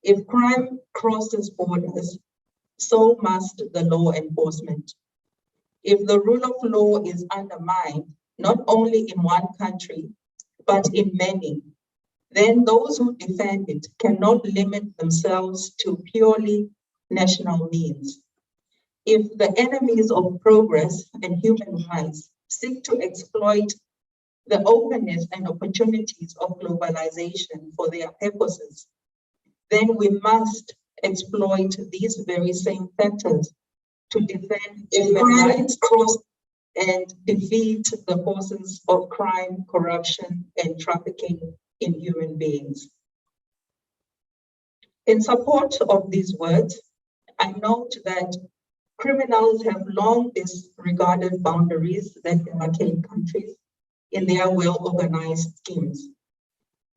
If crime crosses borders, so must the law enforcement. If the rule of law is undermined, not only in one country, but in many, then those who defend it cannot limit themselves to purely national needs. If the enemies of progress and human rights seek to exploit the openness and opportunities of globalization for their purposes, then we must exploit these very same factors to defend human rights and defeat the forces of crime, corruption, and trafficking in human beings. In support of these words, I note that criminals have long disregarded boundaries that demarcate countries in their well-organized schemes,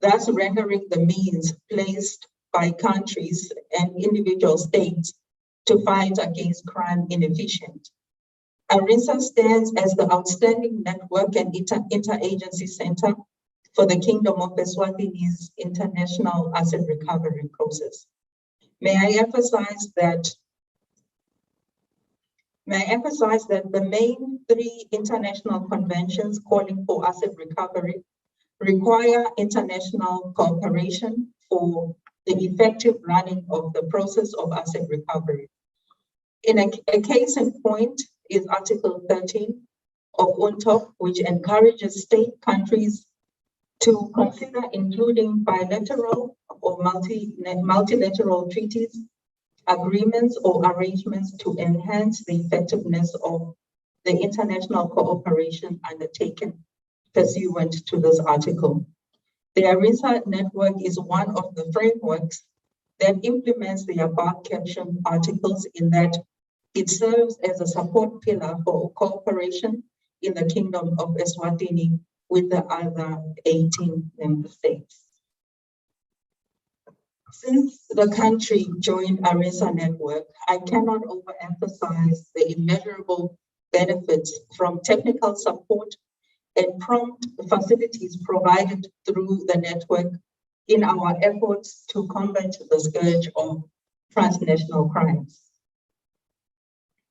thus rendering the means placed by countries and individual states to fight against crime inefficient. ARINSA stands as the outstanding network and interagency center for the Kingdom of Eswatini's international asset recovery process. May I emphasize that the main three international conventions calling for asset recovery require international cooperation for the effective running of the process of asset recovery. In a case in point is Article 13 of UNTOC, which encourages state countries to consider including bilateral or multilateral treaties, agreements, or arrangements to enhance the effectiveness of the international cooperation undertaken pursuant to this article. The ARINSA network is one of the frameworks that implements the above-captioned articles, in that it serves as a support pillar for cooperation in the Kingdom of Eswatini with the other 18 member states. Since the country joined ARINSA network, I cannot overemphasize the immeasurable benefits from technical support and prompt facilities provided through the network in our efforts to combat the scourge of transnational crimes.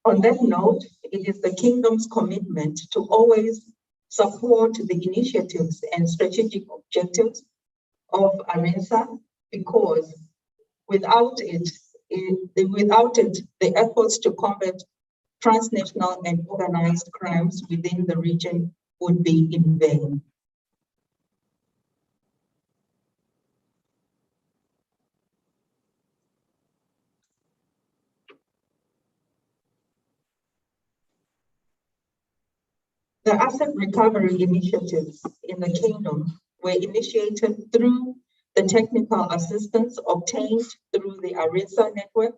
On that note, it is the Kingdom's commitment to always support the initiatives and strategic objectives of ARINSA, because without it, the efforts to combat transnational and organized crimes within the region would be in vain. The asset recovery initiatives in the Kingdom were initiated through the technical assistance obtained through the ARINSA network,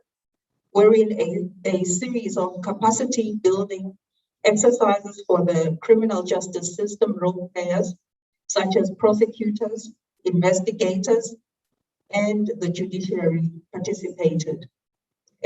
wherein a series of capacity building exercises for the criminal justice system role players, such as prosecutors, investigators, and the judiciary participated.